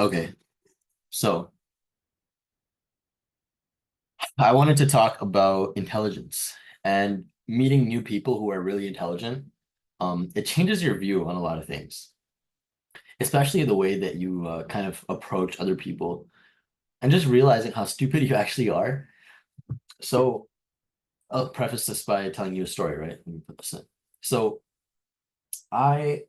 Okay, so I wanted to talk about intelligence and meeting new people who are really intelligent. It changes your view on a lot of things, especially the way that you kind of approach other people and just realizing how stupid you actually are. So I'll preface this by telling you a story, right? Let me put this in. So I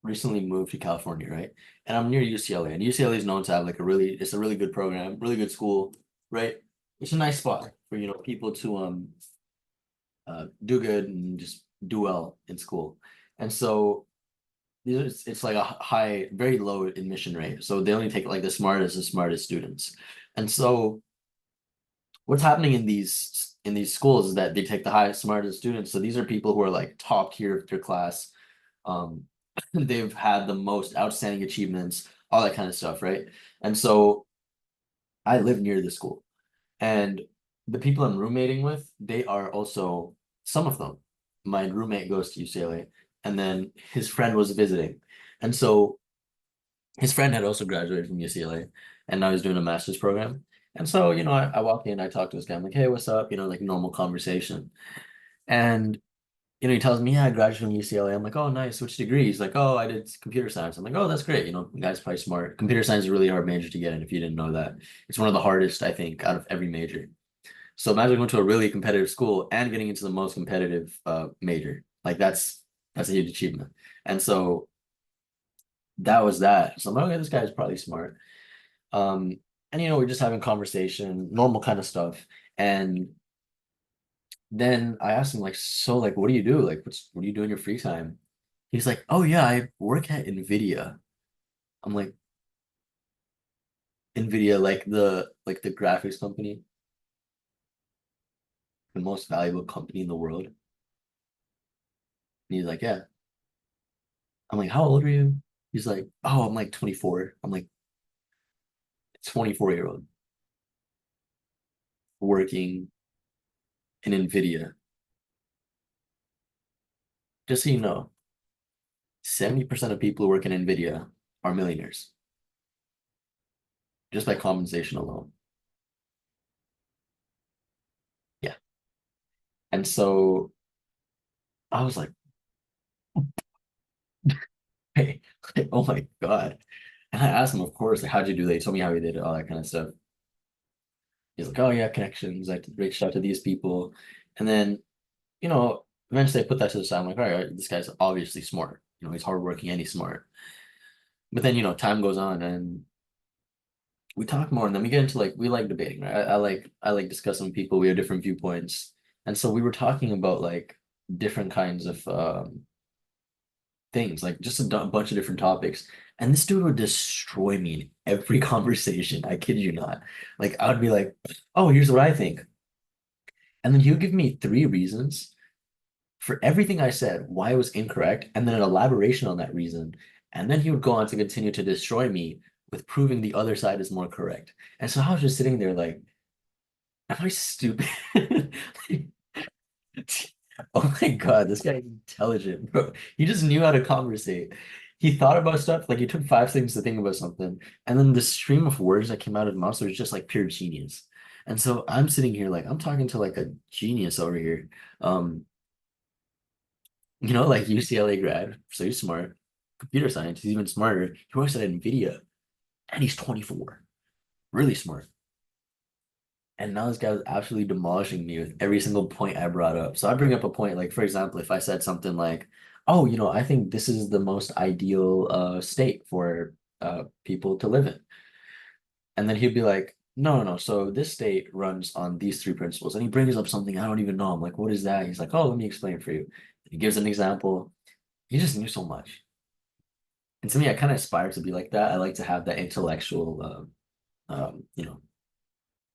recently moved to California, right? And I'm near UCLA, and UCLA is known to have like it's a really good program, really good school, right? It's a nice spot for, people to do good and just do well in school. And so it's like a high, very low admission rate. So they only take like the smartest students. And so what's happening in these schools is that they take the highest, smartest students. So these are people who are like top tier of their class. Um, they've had the most outstanding achievements, all that kind of stuff, right? And so I live near the school, and the people I'm roommating with, they are also some of them. My roommate goes to UCLA, and then his friend was visiting, and so his friend had also graduated from UCLA, and now he's doing a master's program. And so, I walk in, I talk to this guy, I'm like, hey, what's up? Like normal conversation. And he tells me, yeah, I graduated from UCLA. I'm like, oh, nice. Which degree? He's like, oh, I did computer science. I'm like, oh, that's great. The guy's probably smart. Computer science is a really hard major to get in if you didn't know that. It's one of the hardest, I think, out of every major. So imagine going to a really competitive school and getting into the most competitive major. Like that's a huge achievement. And so that was that. So I'm like, okay, this guy's probably smart. Um, and we're just having conversation, normal kind of stuff. And then I asked him like, so like, what do you do? Like, what do you do in your free time? He's like, oh yeah, I work at Nvidia. I'm like, Nvidia, like the graphics company, the most valuable company in the world. And he's like, yeah. I'm like, how old are you? He's like, oh, I'm like 24. I'm like, 24-year-old working in Nvidia. Just so you know, 70% of people who work in Nvidia are millionaires just by compensation alone. Yeah. And so I was like, hey, oh my God. And I asked him, of course, like, how'd you do that? He told me how he did it, all that kind of stuff. He's like, oh yeah, connections. I reached out to these people. And then, eventually I put that to the side. I'm like, all right, this guy's obviously smart. He's hardworking and he's smart. But then, time goes on and we talk more and then we get into like we like debating, right? I like discussing with people. We have different viewpoints. And so we were talking about like different kinds of things, like just a bunch of different topics. And this dude would destroy me in every conversation. I kid you not. Like I would be like, oh, here's what I think. And then he would give me three reasons for everything I said, why it was incorrect, and then an elaboration on that reason. And then he would go on to continue to destroy me with proving the other side is more correct. And so I was just sitting there like, am I stupid? Oh my God, this guy's intelligent, bro. He just knew how to conversate. He thought about stuff, like he took 5 seconds to think about something, and then the stream of words that came out of his mouth was just like pure genius. And so I'm sitting here like I'm talking to like a genius over here. Um, like UCLA grad, so he's smart. Computer science, he's even smarter. He works at NVIDIA and he's 24. Really smart. And now this guy was absolutely demolishing me with every single point I brought up. So I bring up a point, like, for example, if I said something like, oh, I think this is the most ideal state for people to live in. And then he'd be like, no, no, no. So this state runs on these three principles. And he brings up something I don't even know. I'm like, what is that? He's like, oh, let me explain it for you. He gives an example. He just knew so much. And to me, I kind of aspire to be like that. I like to have that intellectual,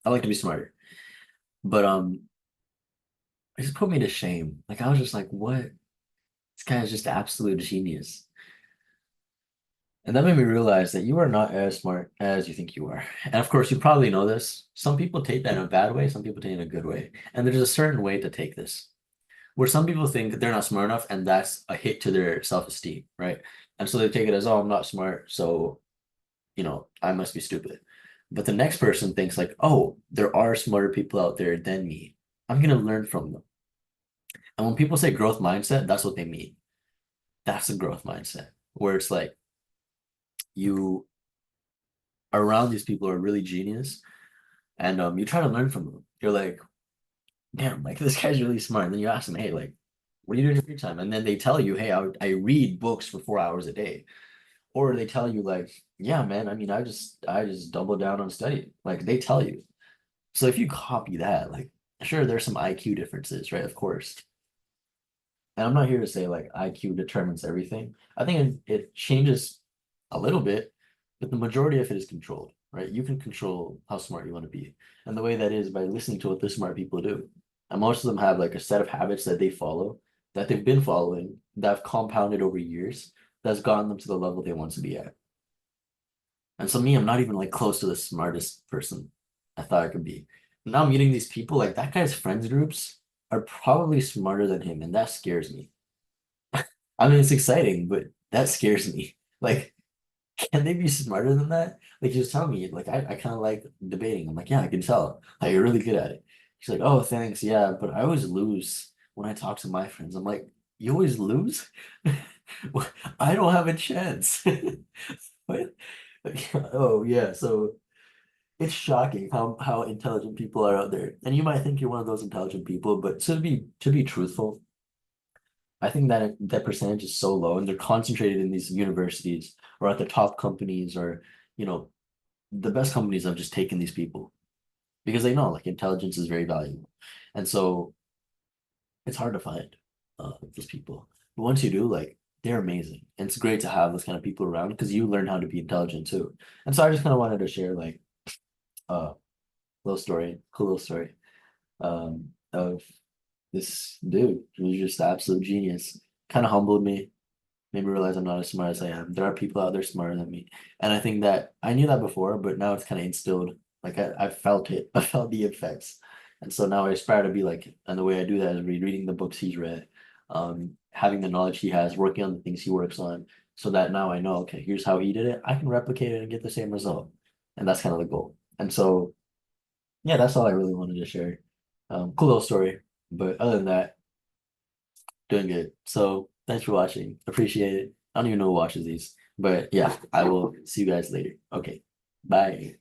I like to be smarter. But it just put me to shame. Like I was just like, what? This guy is just absolute genius. And that made me realize that you are not as smart as you think you are. And of course, you probably know this. Some people take that in a bad way, some people take it in a good way. And there's a certain way to take this, where some people think they're not smart enough, and that's a hit to their self-esteem, right? And so they take it as, oh, I'm not smart, so I must be stupid. But the next person thinks like, oh, there are smarter people out there than me. I'm gonna learn from them. And when people say growth mindset, that's what they mean. That's a growth mindset where it's like you are around these people who are really genius, and you try to learn from them. You're like, damn, like this guy's really smart. And then you ask them, hey, like, what are you doing in your free time? And then they tell you, hey, I read books for 4 hours a day. Or they tell you like, yeah, man, I mean, I just double down on studying. Like they tell you. So if you copy that, like, sure, there's some IQ differences, right? Of course. And I'm not here to say like IQ determines everything. I think it changes a little bit, but the majority of it is controlled, right? You can control how smart you want to be. And the way that is by listening to what the smart people do. And most of them have like a set of habits that they follow, that they've been following, that have compounded over years, that's gotten them to the level they want to be at. And so me, I'm not even like close to the smartest person I thought I could be. Now meeting these people, like that guy's friends groups are probably smarter than him, and that scares me. I mean, it's exciting, but that scares me. Like, can they be smarter than that? Like, he was telling me, like, I kind of like debating. I'm like, yeah, I can tell. Like, you're really good at it. He's like, oh, thanks. Yeah, but I always lose when I talk to my friends. I'm like, you always lose? I don't have a chance. What? Oh, yeah. So it's shocking how intelligent people are out there. And you might think you're one of those intelligent people, but to be truthful, I think that percentage is so low and they're concentrated in these universities or at the top companies or, you know, the best companies have just taken these people because they know like intelligence is very valuable. And so it's hard to find those people. But once you do, like they're amazing. And it's great to have those kind of people around because you learn how to be intelligent too. And so I just kind of wanted to share like a little story, cool little story of this dude who's just absolute genius. Kind of humbled me, made me realize I'm not as smart as I am. There are people out there smarter than me. And I think that I knew that before, but now it's kind of instilled. Like I felt it. I felt the effects. And so now I aspire to be like him. And the way I do that is reading the books he's read, having the knowledge he has, working on the things he works on, so that now I know, okay, here's how he did it. I can replicate it and get the same result. And that's kind of the goal. And so yeah, that's all I really wanted to share. Cool little story. But other than that, doing good. So thanks for watching. Appreciate it. I don't even know who watches these, but yeah, I will see you guys later. Okay, bye.